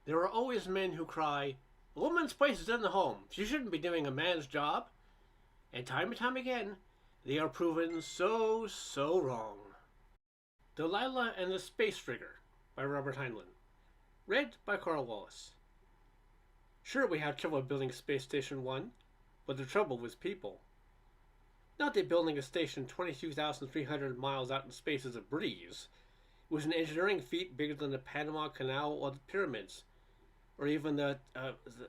There are always men who cry, "A woman's place is in the home. She shouldn't be doing a man's job." And time again, they are proven so wrong. Delilah and the Space Rigger by Robert Heinlein. Read by Karl. Sure, we had trouble building Space Station 1, but the trouble was people. Not that building a station 22,300 miles out in space is a breeze. It was an engineering feat bigger than the Panama Canal or the pyramids, or even the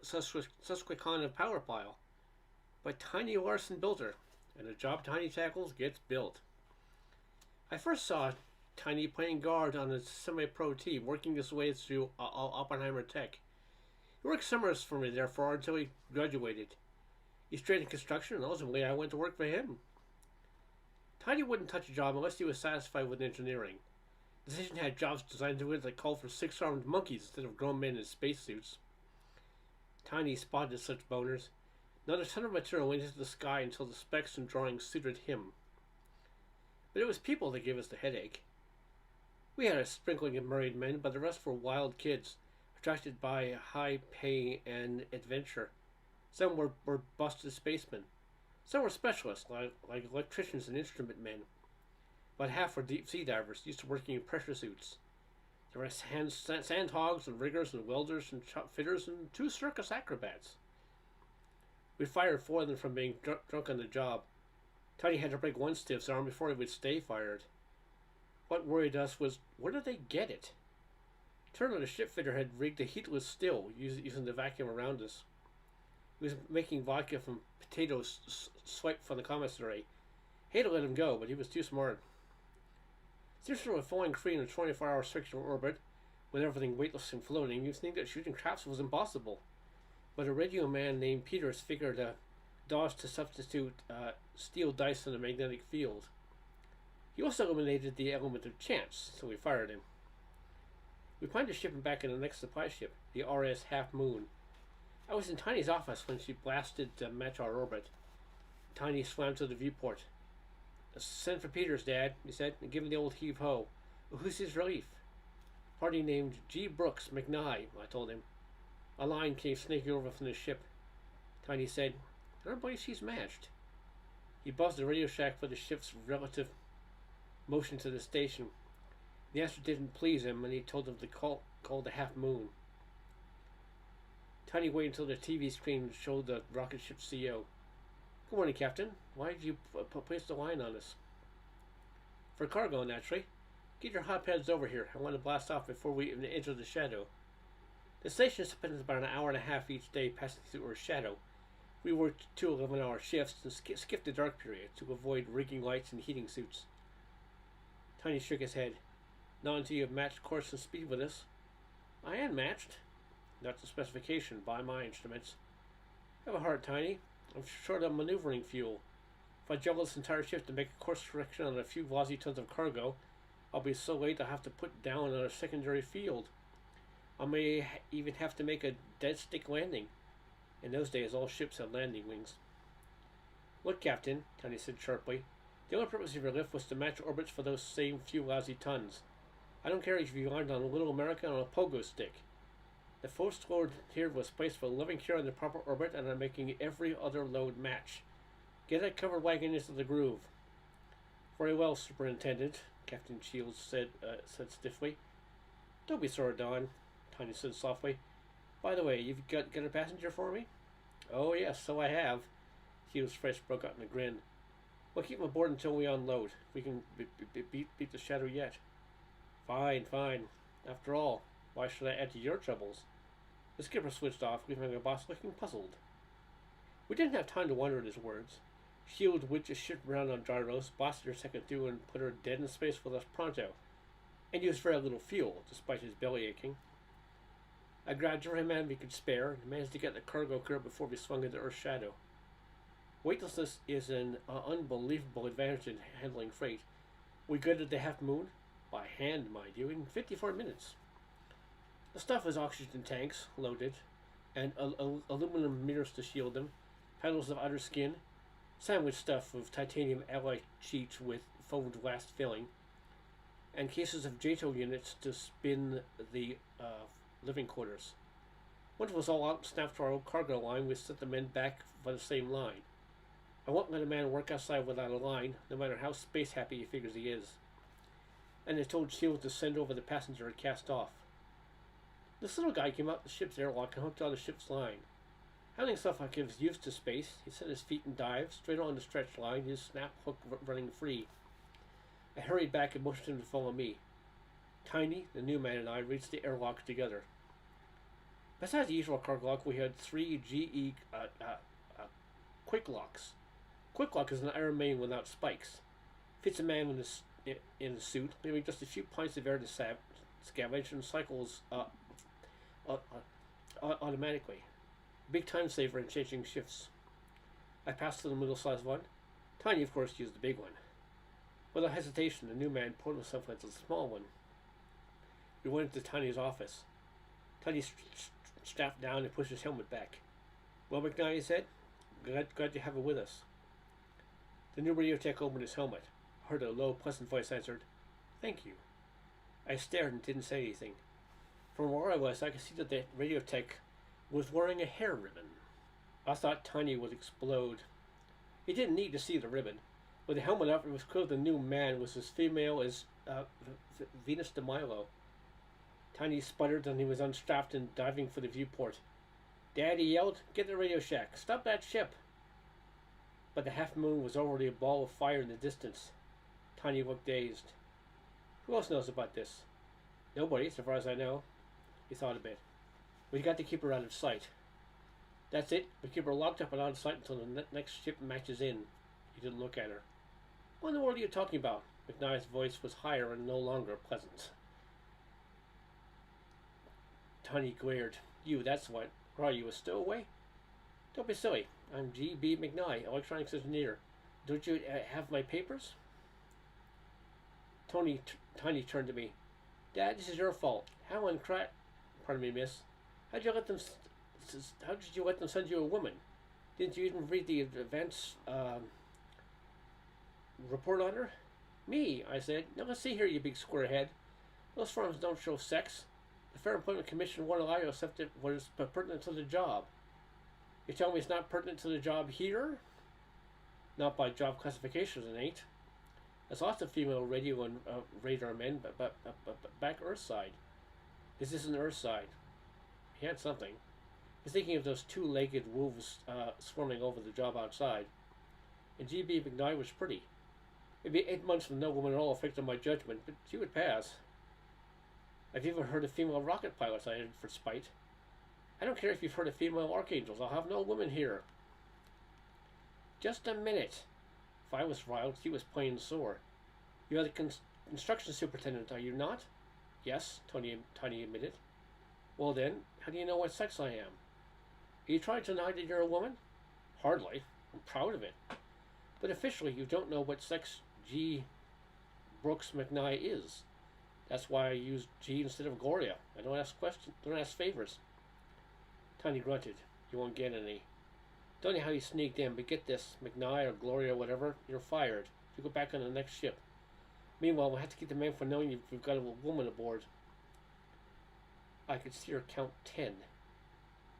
Susquehanna power pile. But Tiny Larson built her, and a job Tiny tackles gets built. I first saw Tiny playing guard on a semi-pro team, working his way through Oppenheimer Tech. He worked summers for me, therefore, until he graduated. He stayed in construction, and ultimately I went to work for him. Tiny wouldn't touch a job unless he was satisfied with engineering. The station had jobs designed to it that called for six-armed monkeys instead of grown men in spacesuits. Tiny spotted such boners. Not a ton of material went into the sky until the specs and drawings suited him. But it was people that gave us the headache. We had a sprinkling of married men, but the rest were wild kids, attracted by high pay and adventure. Some were busted spacemen. Some were specialists, like electricians and instrument men. About half were deep sea divers, used to working in pressure suits. There were sandhogs and riggers and welders and shop fitters and 2 circus acrobats. We fired 4 of them from being drunk on the job. Tiny had to break one stiff's arm before he would stay fired. What worried us was, where did they get it? Turned out a ship fitter had rigged a heatless still using the vacuum around us. He was making vodka from potatoes swiped from the commissary. Hate to let him go, but he was too smart. Since we were flying free in a 24-hour circular orbit, with everything weightless and floating, you'd think that shooting traps was impossible. But a radio man named Peters figured a dodge to substitute steel dice in a magnetic field. He also eliminated the element of chance, so we fired him. We planned to ship him back in the next supply ship, the RS Half Moon. I was in Tiny's office when she blasted to match our orbit. Tiny swam to the viewport. "Send for Peters, Dad," he said, and give him the old heave-ho. "Who's his relief?" "Party named G. Brooks McNigh," I told him. A line came snaking over from the ship. Tiny said, "I don't believe she's matched." He buzzed the Radio Shack for the ship's relative motion to the station. The answer didn't please him, and he told them to call the Half Moon. Tiny waited until the TV screen showed the rocket ship's CEO. "Good morning, Captain. Why did you place the line on us?" "For cargo, naturally. Get your hot pads over here. I want to blast off before we even enter the shadow." The station spends about an hour and a half each day passing through our shadow. We worked 2 11-hour shifts and skipped the dark period to avoid rigging lights and heating suits. Tiny shook his head. "Not until you have matched course and speed with us." "I am matched." "That's the specification by my instruments." "Have a heart, Tiny. I'm short on maneuvering fuel. If I juggle this entire shift to make a course correction on a few lousy tons of cargo, I'll be so late I'll have to put down on a secondary field. I may even have to make a dead stick landing. In those days, all ships had landing wings." "Look, Captain," Tiny said sharply, "the only purpose of your lift was to match orbits for those same few lousy tons. I don't care if you land on Little America on a pogo stick. The first load here was placed for living here in the proper orbit, and I'm making every other load match. Get that covered wagon into the groove." "Very well, Superintendent," Captain Shields said stiffly. "Don't be sore, Don," Tiny said softly. "By the way, you've got a passenger for me?" "Oh, yes, so I have." Shields' face broke out in a grin. "We'll keep him aboard until we unload. We can beat the shadow yet." Fine. After all, why should I add to your troubles?" The skipper switched off, leaving the boss looking puzzled. We didn't have time to wonder at his words. Shield whipped his ship around on gyros, blasted her second through, and put her dead in space with us pronto, and used very little fuel, despite his belly aching. I grabbed every man we could spare, and managed to get the cargo clear before we swung into Earth's shadow. Weightlessness is an unbelievable advantage in handling freight. We gutted the Half Moon, by hand, mind you, in 54 minutes. The stuff was oxygen tanks, loaded, and aluminum mirrors to shield them, panels of outer skin, sandwich stuff of titanium alloy sheets with foamed glass filling, and cases of JATO units to spin the living quarters. Once it was all out and snapped to our old cargo line, we set the men back by the same line. I won't let a man work outside without a line, no matter how space happy he figures he is. And I told Shields to send over the passenger and cast off. This little guy came out the ship's airlock and hooked on the ship's line. Handling stuff like he was used to space, he set his feet and dived, straight on the stretch line, his snap hook running free. I hurried back and motioned him to follow me. Tiny, the new man, and I reached the airlock together. Besides the usual cargo lock, we had 3 GE quick locks. Quick lock is an Iron Maiden without spikes. Fits a man in a suit, leaving just a few pints of air to scavenge, and cycles automatically. Big time saver in changing shifts. I passed to the middle-sized one. Tiny, of course, used the big one. Without hesitation, the new man pulled himself into the small one. We went into Tiny's office. Tiny strapped down and pushed his helmet back. "Well, McKnight," he said, glad to have it with us." The new radio tech opened his helmet. I heard a low, pleasant voice answered, "Thank you." I stared and didn't say anything. From where I was, I could see that the radio tech was wearing a hair ribbon. I thought Tiny would explode. He didn't need to see the ribbon. With the helmet up, it was clear the new man was as female as Venus de Milo. Tiny sputtered and he was unstrapped and diving for the viewport. "Dad," he yelled, "get the Radio Shack. Stop that ship." But the half moon was already a ball of fire in the distance. Tiny looked dazed. "Who else knows about this?" "Nobody, so far as I know." He thought a bit. "We got to keep her out of sight." "That's it. We keep her locked up and out of sight until the next ship matches in." He didn't look at her. "What in the world are you talking about?" McKnight's voice was higher and no longer pleasant. Tiny glared. "You, that's what. Or are you a stowaway?" "Don't be silly. I'm G.B. McKnight, electronics engineer. Don't you have my papers?" Tiny turned to me. "Dad, this is your fault. Helen pardon me, miss. How did you let them send you a woman? Didn't you even read the advance report on her?" "Me," I said. "Now let's see here, you big squarehead. Those forms don't show sex. The Fair Employment Commission won't allow you except it was pertinent to the job. You tell me it's not pertinent to the job here?" "Not by job classifications, it ain't. There's lots of female radio and radar men, but back Earthside. This isn't Earthside." He had something. He's thinking of those 2-legged wolves swarming over the job outside. And G.B. McKnight was pretty. It'd be 8 months with no woman at all affected my judgment, but she would pass. I've even heard of female rocket pilots, I added for spite. "I don't care if you've heard of female archangels. I'll have no women here." "Just a minute." If I was riled, he was plain sore. "You are the construction superintendent, are you not?" "Yes," Tiny admitted. "Well then, how do you know what sex I am?" "Are you trying to deny that you're a woman?" "Hardly. I'm proud of it. But officially, you don't know what sex G. Brooks McKnight is. That's why I use G instead of Gloria. I don't ask questions, don't ask favors." Tiny grunted. "You won't get any. Don't know how you sneaked in, but get this, McKnight or Gloria or whatever, you're fired. You go back on the next ship. Meanwhile, we'll have to keep the men from knowing you've got a woman aboard." I could see her count 10.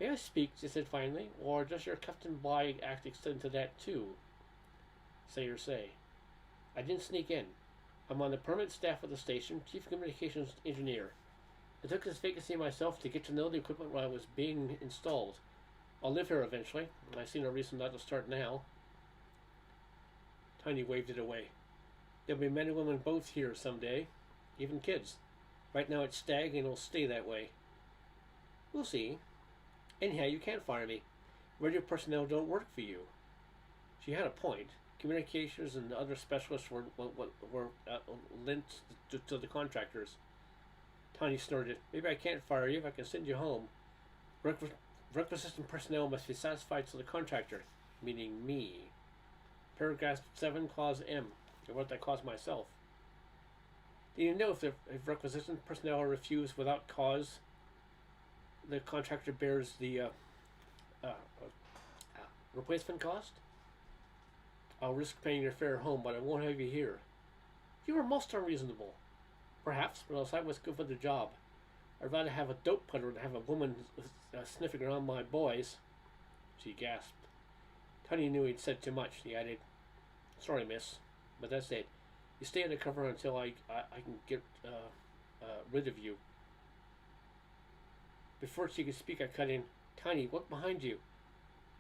"May I speak?" she said finally, "or does your Captain Bligh act extend to that too?" "Say or say." "I didn't sneak in. I'm on the permanent staff of the station, chief communications engineer. I took this vacancy myself to get to know the equipment while it was being installed. I'll live here eventually, and I see no reason not to start now." Tiny waved it away. "There'll be men and women both here someday, even kids. Right now it's stag, and it'll stay that way." "We'll see. Anyhow, you can't fire me. Radio personnel don't work for you." She had a point. Communications and other specialists were linked to the contractors. Tiny snorted. "Maybe I can't fire you if I can send you home. Requisition personnel must be satisfied to the contractor," meaning me. Paragraph 7, Clause M. I wrote that clause myself. "Do you know if requisition personnel are refused without cause, the contractor bears the replacement cost? I'll risk paying your fare home, but I won't have you here." "You are most unreasonable." "Perhaps, but unless I was good for the job. I'd rather have a dope putter than have a woman sniffing around my boys. She gasped. Tiny knew he'd said too much. He added, "Sorry, miss, but that's it. You stay undercover until I can get rid of you." Before she could speak, I cut in, "Tiny, look behind you."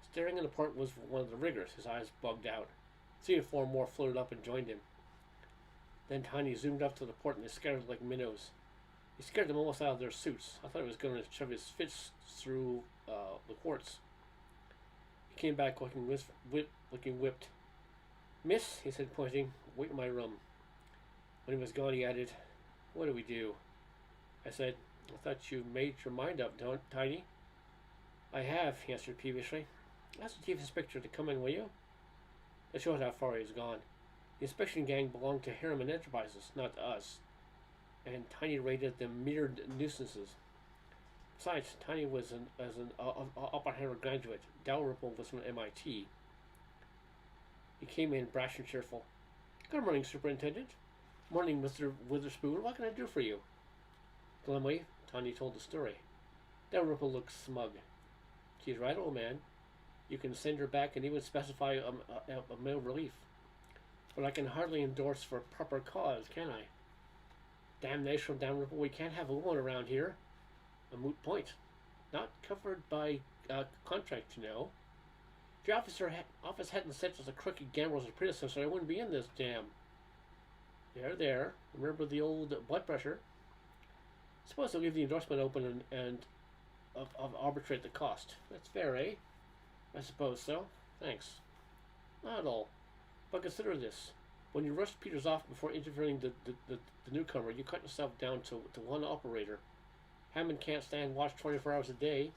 Staring in the port was one of the riggers. His eyes bugged out. 3 or 4 more floated up and joined him. Then Tiny zoomed up to the port and they scattered like minnows. He scared them almost out of their suits. I thought he was going to shove his fist through the quartz. He came back looking whipped. "Miss," he said, pointing, "wait in my room." When he was gone, he added, "What do we do?" I said, "I thought you made your mind up, don't, Tiny?" "I have," he answered peevishly. "Ask the chief inspector to come in, will you?" That showed how far he was gone. The inspection gang belonged to Harriman Enterprises, not to us, and Tiny rated them mere nuisances. Besides, Tiny was an Oppenheimer graduate. Dalrymple was from MIT. He came in brash and cheerful. "Good morning, Superintendent." "Morning, Mr. Witherspoon. What can I do for you?" Glumly, Tiny told the story. Dalrymple looked smug. "She's right, old man. You can send her back and even specify a male relief. But I can hardly endorse for proper cause, can I? Damnation, Dalrymple, we can't have a woman around here. A moot point. Not covered by contract, you know. If your office hadn't sent us a crooked gambler's predecessor, I wouldn't be in this jam." There. Remember the old blood pressure? Suppose I'll leave the endorsement open and arbitrate the cost. That's fair, eh? I suppose so. Thanks. Not at all. But consider this. When you rushed Peters off before interviewing the newcomer, you cut yourself down to one operator. Hammond can't stand watch 24 hours a day.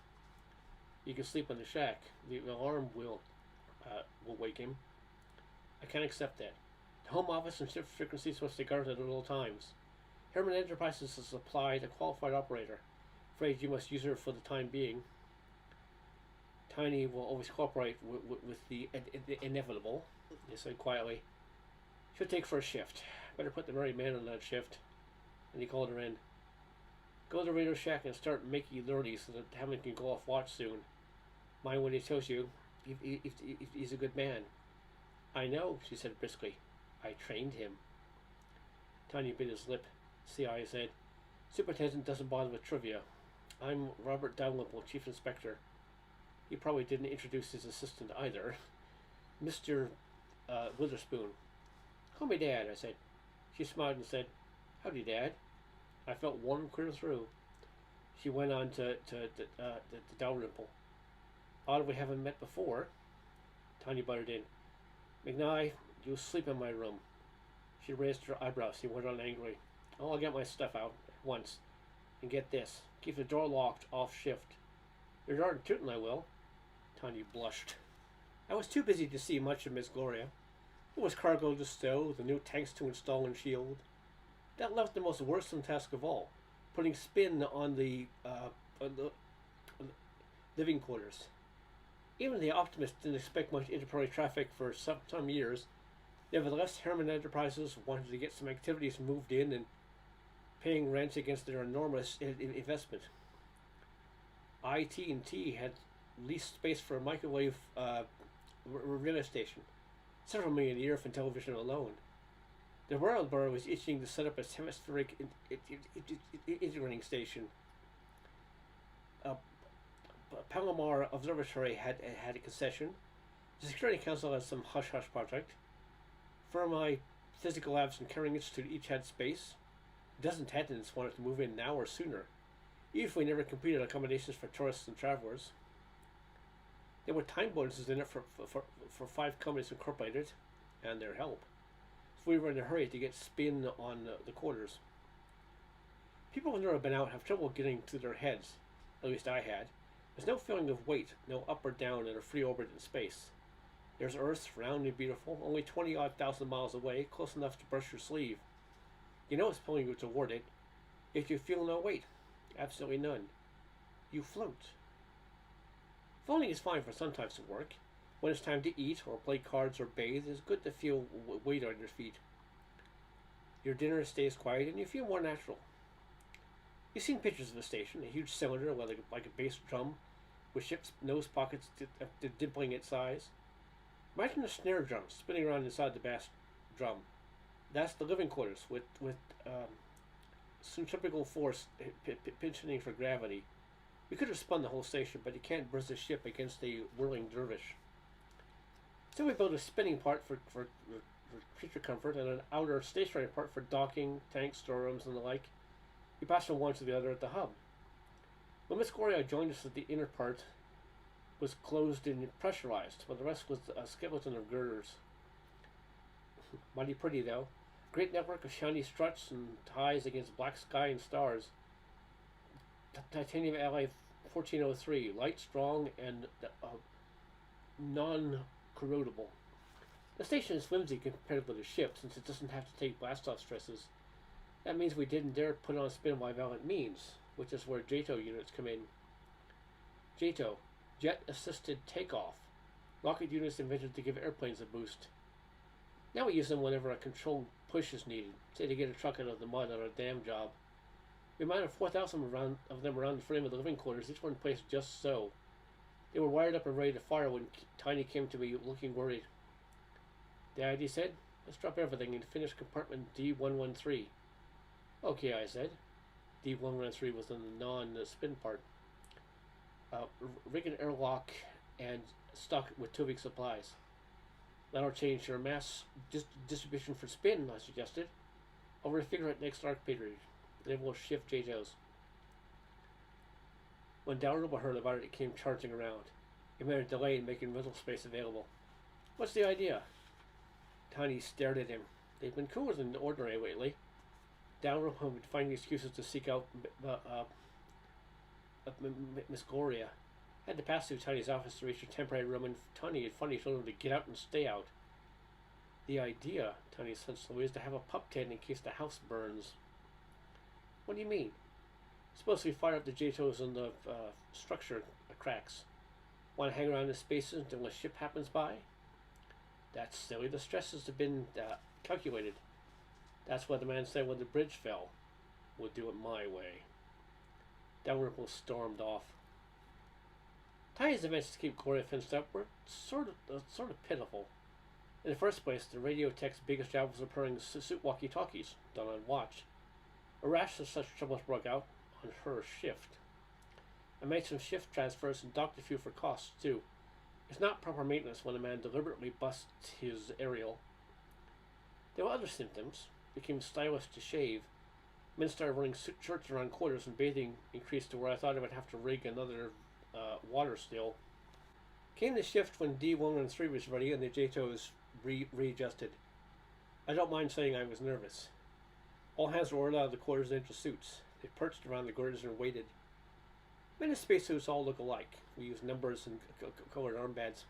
You can sleep in the shack. The alarm will wake him. I can't accept that. The home office and shift frequencies must be guarded at all times. Harriman Enterprises has supplied a qualified operator. Afraid you must use her for the time being. Tiny will always cooperate with the inevitable, he said quietly. "She'll take for a shift. Better put the married man on that shift." And he called her in. "Go to the radio shack and start making lurdy so that Hammond can go off watch soon. Mind what he tells you, if he's a good man." "I know," she said briskly. "I trained him." Tiny bit his lip. "See," I said. "Superintendent doesn't bother with trivia. I'm Robert Dalrymple, Chief Inspector." He probably didn't introduce his assistant either. "Mr. Witherspoon." "Call me Dad," I said. She smiled and said, "Howdy, Dad." I felt warm clear through. She went on to Dalrymple. "Odd we haven't met before." Tiny butted in. "McNye, you sleep in my room." She raised her eyebrows. He went on angrily. "Oh, I'll get my stuff out at once. And get this. Keep the door locked off shift." "You're darn tootin' I will." Tiny blushed. I was too busy to see much of Miss Gloria. There was cargo to stow, the new tanks to install and shield. That left the most worrisome task of all, putting spin on the living quarters. Even the optimists didn't expect much interplanetary traffic for some years. Nevertheless, Harriman Enterprises wanted to get some activities moved in and paying rent against their enormous investment. IT&T had leased space for a microwave relay station, several million a year for television alone. The Royal Borough was itching to set up a hemispheric integrating station. Palomar Observatory had a concession. The Security Council had some hush-hush project. Fermi Physical Labs and Caring Institute each had space. A dozen tenants wanted to move in now or sooner, even if we never completed accommodations for tourists and travelers. There were time bonuses in it for 5 companies incorporated, and their help. So we were in a hurry to get spin on the quarters. People who've never been out have trouble getting to their heads. At least I had. There's no feeling of weight, no up or down in a free orbit in space. There's Earth, round and beautiful, only 20-odd thousand miles away, close enough to brush your sleeve. You know it's pulling you toward it, yet you feel no weight. Absolutely none. You float. Floating is fine for some types of work. When it's time to eat, or play cards, or bathe, it's good to feel weight on your feet. Your dinner stays quiet, and you feel more natural. You've seen pictures of the station, a huge cylinder like a bass drum with ship's nose pockets dimpling its size. Imagine a snare drum spinning around inside the bass drum. That's the living quarters with centrifugal force pinching for gravity. We could have spun the whole station, but you can't brush a ship against a whirling dervish. So we built a spinning part for creature comfort and an outer stationary part for docking, tanks, storerooms, and the like. We passed from one to the other at the hub. When Miss Gloria joined us at the inner part was closed and pressurized, while the rest was a skeleton of girders. Mighty pretty, though. Great network of shiny struts and ties against black sky and stars. Titanium alloy 1403, light, strong, and non-corrodable. The station is flimsy compared with the ship, since it doesn't have to take blast-off stresses. That means we didn't dare put on spin bivalent means, which is where JATO units come in. JATO, Jet Assisted Takeoff. Rocket units invented to give airplanes a boost. Now we use them whenever a controlled push is needed, say to get a truck out of the mud on a dam job. We mounted 4,000 of them around the frame of the living quarters, each one placed just so. They were wired up and ready to fire when Tiny came to me looking worried. Dad, he said, let's drop everything and finish compartment D113. Okay, I said. D113 was in the non-spin part. Rig an airlock and stock with 2 weeks supplies. That'll change your mass distribution for spin, I suggested. I'll refigure it next arc period. Then we'll shift JATOs. When Dalrymple heard about it, it came charging around. It made a delay in making rental space available. What's the idea? Tiny stared at him. They've been cooler than ordinary lately. Dalrymple had been finding excuses to seek out Miss Gloria. Had to pass through Tiny's office to reach her temporary room, and Tiny had finally told him to get out and stay out. The idea, Tiny said slowly, is to have a pup tent in case the house burns. What do you mean? Suppose we fire up the JATOs and the structure cracks. Want to hang around in spaces until a ship happens by? That's silly. The stresses have been calculated. That's what the man said when the bridge fell. We'll do it my way. Dalrymple stormed off. Tiny's events to keep Gloria fenced up were sort of pitiful. In the first place, the radio tech's biggest job was repairing suit walkie-talkies, done on watch. A rash of such troubles broke out on her shift. I made some shift transfers and docked a few for costs, too. It's not proper maintenance when a man deliberately busts his aerial. There were other symptoms. Became stylish to shave. Men started wearing shirts around quarters, and bathing increased to where I thought I would have to rig another water still. Came the shift when D113 was ready and the JATOs readjusted. I don't mind saying I was nervous. All hands were ordered out of the quarters into suits. They perched around the girders and waited. Men in spacesuits all look alike. We used numbers and colored armbands.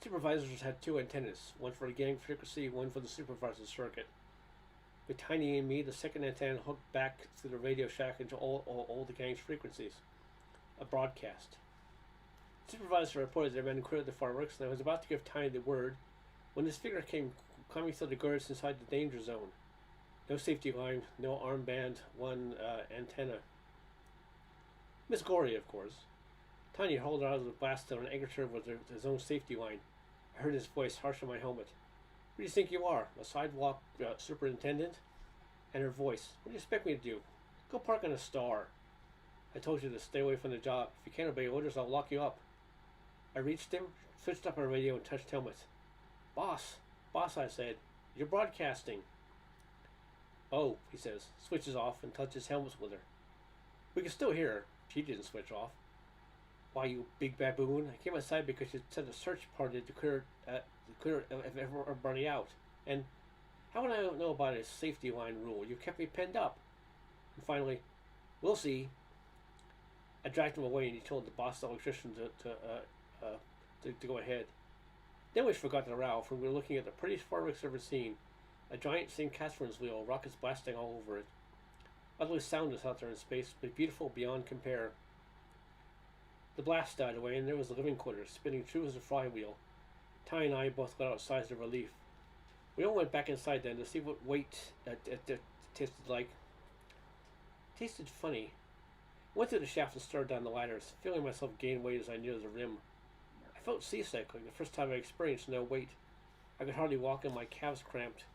Supervisors had 2 antennas, one for the gang frequency, one for the supervisor's circuit. With Tiny and me, the second antenna hooked back through the Radio Shack into all the gang's frequencies. A broadcast. The supervisor reported their men cleared the fireworks, and I was about to give Tiny the word when this figure came climbing through the girds inside the danger zone. No safety line, no armband, one antenna. Miss Gloria, of course. Tiny hauled her out of the blast and anchored her with his own safety line. I heard his voice harsh on my helmet. Who do you think you are, a sidewalk superintendent? And her voice, what do you expect me to do? Go park on a star. I told you to stay away from the job. If you can't obey orders, I'll lock you up. I reached him, switched up our radio, and touched helmet. Boss, I said, you're broadcasting. Oh, he says, switches off and touches helmets with her. We can still hear her. She didn't switch off. Why, you big baboon? I came outside because you sent a search party to clear everybody out. And how would I know about a safety line rule? You kept me penned up. And finally, we'll see. I dragged him away, and he told the boss electrician to go ahead. Then we forgot the row, for we were looking at the prettiest fireworks ever seen. A giant St. Catherine's wheel, rockets blasting all over it. Utterly soundless out there in space, but beautiful beyond compare. The blast died away, and there was the living quarters, spinning true as a flywheel. Ty and I both let out sighs of relief. We all went back inside then to see what weight it tasted like. tasted funny. I went through the shaft and started down the ladders, feeling myself gain weight as I neared the rim. I felt seasick, like the first time I experienced no weight. I could hardly walk and my calves cramped.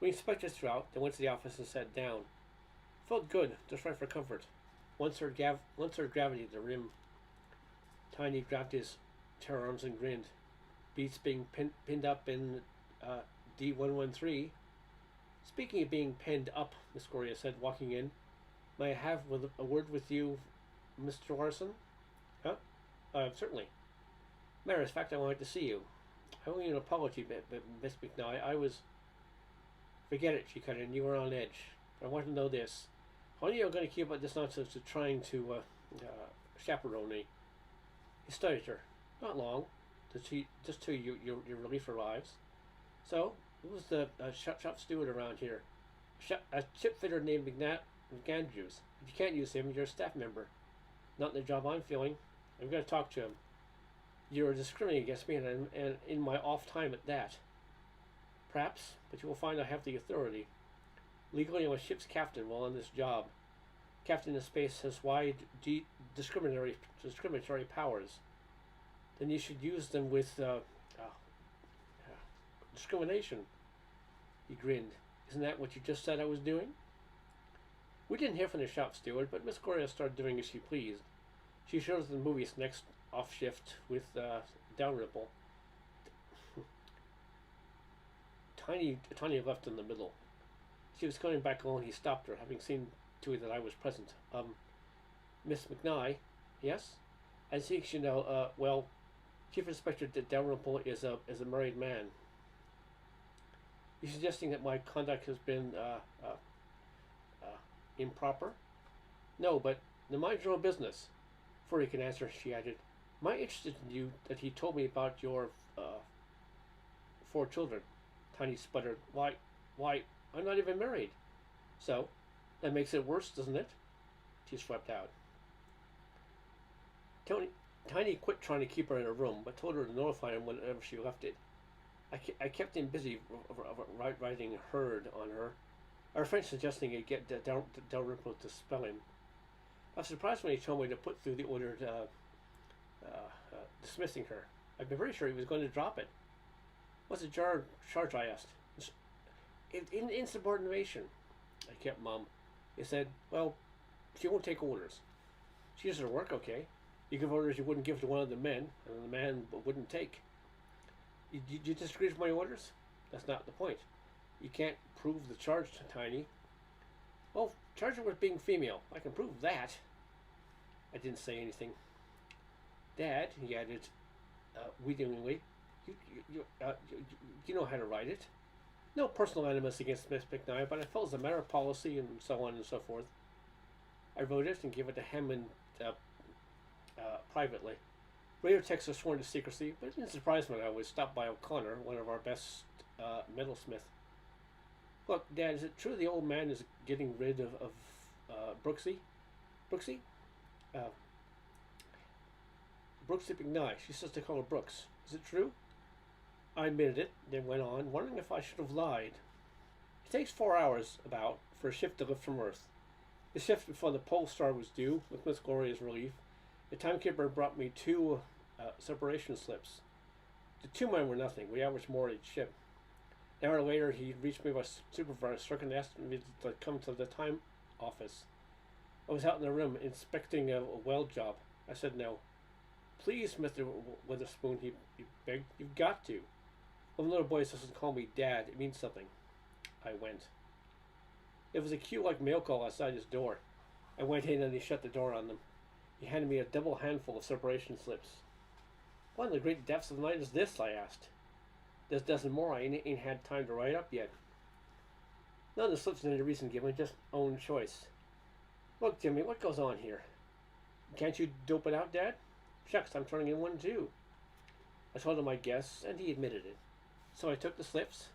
We inspected throughout, then went to the office and sat down. Felt good, just right for comfort. Once heard gravity at the rim. Tiny grabbed his terror arms and grinned. Beats being pinned up in D113. Speaking of being pinned up, Miss Gloria said, walking in, may I have a word with you, Mr. Larson? Huh? Certainly. Matter of fact, I wanted to see you. I owe you an apology, Miss McNally. I was... Forget it, she cut in. You were on edge. I want to know this. How are you going to keep up this nonsense of trying to chaperone me? He studied her. Not long. Just till your relief arrives. So, who was the shop steward around here? A chip fitter named McAndrews. If you can't use him, you're a staff member. Not the job I'm feeling. I'm going to talk to him. You're discriminating against me, and in my off time at that. Perhaps, but you will find I have the authority. Legally, I'm a ship's captain while on this job. Captain of space has wide discriminatory powers. Then you should use them with discrimination. He grinned. Isn't that what you just said I was doing? We didn't hear from the shop steward, but Miss Gloria started doing as she pleased. She showed us the movies next off shift with Dalrymple. Tiny left in the middle. She was coming back alone. He stopped her, having seen to it that I was present. Miss McNally, yes? I think you know. Well, Chief Inspector Dalrymple is a married man. You're suggesting that my conduct has been improper? No, but mind your own business. Before he can answer, she added, "Am I interested in you that he told me about your 4 children?" Tiny sputtered. Why, I'm not even married. So, that makes it worse, doesn't it? She swept out. Tiny quit trying to keep her in her room, but told her to notify him whenever she left it. I kept him busy writing herd on her. Our friend suggesting I get Dalrymple to spell him. I was surprised when he told me to put through the order dismissing her. I'd been very sure he was going to drop it. What's the charge, I asked. Insubordination. I kept mum. He said, well, she won't take orders. She does her work okay. You give orders you wouldn't give to one of the men, and the man wouldn't take. You disagree with my orders? That's not the point. You can't prove the charge to Tiny. Well, charge her with being female. I can prove that. I didn't say anything. Dad, he added, wheedlingly, you know how to write it. No personal animus against Miss McNally, but I felt as a matter of policy and so on and so forth. I wrote it and gave it to Hammond privately. Radio texts are sworn to secrecy, but it didn't surprise me when I was stopped by O'Connor, one of our best metalsmith. Look, Dad, is it true the old man is getting rid of Brooksy? Brooksy? Brooksy McNally. She says to call her Brooks. Is it true? I admitted it, then went on, wondering if I should have lied. It takes 4 hours, about, for a ship to lift from Earth. The shift before the Pole Star was due, with Miss Gloria's relief, the timekeeper brought me 2 separation slips. The 2 men were nothing. We averaged more each ship. An hour later, he reached me by supervisor and asked me to come to the time office. I was out in the room inspecting a weld job. I said no. Please, Mr. Witherspoon, he begged. You've got to. When the little boy doesn't call me Dad, it means something. I went. It was a queue-like mail call outside his door. I went in and he shut the door on them. He handed me a double handful of separation slips. What in the great depths of the night is this? I asked. There's a dozen more I ain't had time to write up yet. None of the slips had any reason given, just own choice. Look, Jimmy, what goes on here? Can't you dope it out, Dad? Shucks, I'm turning in one too. I told him my guess, and he admitted it. So I took the slips,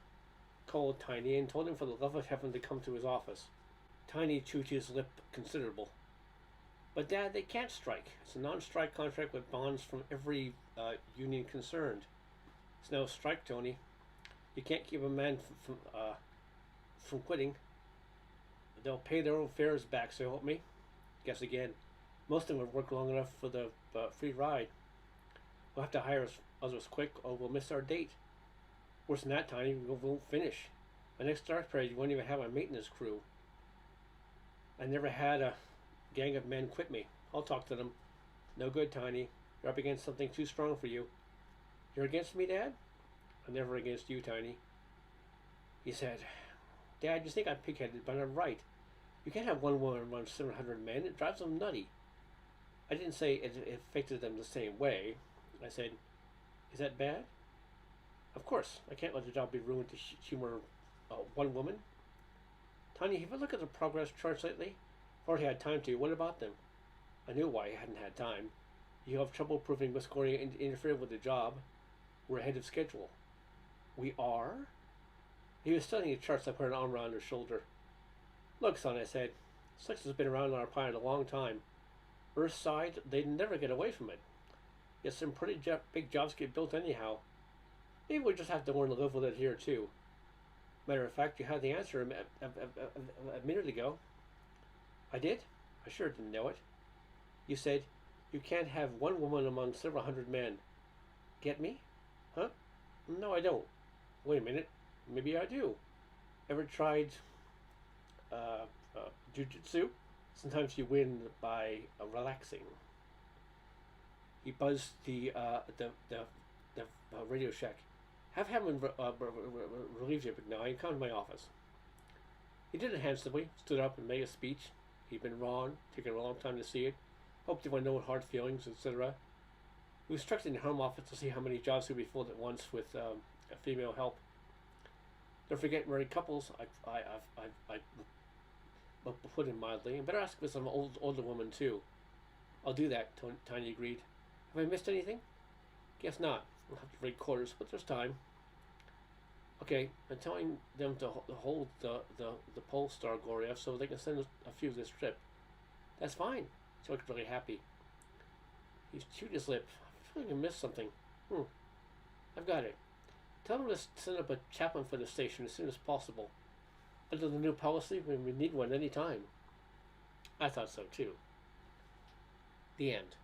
called Tiny, and told him for the love of heaven to come to his office. Tiny chewed his lip considerable. But Dad, they can't strike. It's a non-strike contract with bonds from every union concerned. It's no strike, Tony. You can't keep a man from quitting. they'll pay their own fares back, so help me. Guess again. Most of them have worked long enough for the free ride. We'll have to hire others quick, or we'll miss our date. Worse than that, Tiny, we won't finish. My next start period, you won't even have a maintenance crew. I never had a gang of men quit me. I'll talk to them. No good, Tiny. You're up against something too strong for you. You're against me, Dad? I'm never against you, Tiny. He said, Dad, you think I'm pig-headed, but I'm right. You can't have one woman run 700 men. It drives them nutty. I didn't say it affected them the same way. I said, is that bad? Of course. I can't let the job be ruined to humor one woman. Tiny, have you looked at the progress charts lately? I've already had time to. What about them? I knew why I hadn't had time. You have trouble proving Miss Gordy interfered with the job. We're ahead of schedule. We are? He was studying the charts. I put an arm around her shoulder. Look, son, I said. Sex has been around on our planet a long time. Earth's side, they'd never get away from it. Yet some pretty big jobs get built anyhow. Maybe we just have to learn to live with it here, too. Matter of fact, you had the answer a minute ago. I did? I sure didn't know it. You said, you can't have one woman among several hundred men. Get me? Huh? No, I don't. Wait a minute. Maybe I do. Ever tried jujitsu? Sometimes you win by relaxing. He buzzed the Radio Shack. Have Hammond relieve you now. I come to my office. He did it handsomely, stood up and made a speech. He'd been wrong, taken a long time to see it. Hoped there were no hard feelings, etc. He was instructed in the home office to see how many jobs could be filled at once with female help. Don't forget married couples. I put in mildly. And better ask for some older woman too. I'll do that, Tiny agreed. Have I missed anything? Guess not. We'll have to break quarters, but there's time. Okay, I'm telling them to hold the pole star, Gloria, so they can send a few this trip. That's fine. She looked really happy. He chewed his lip. I feel like I missed something. I've got it. Tell them to send up a chaplain for the station as soon as possible. Under the new policy, we need one any time. I thought so too. The end.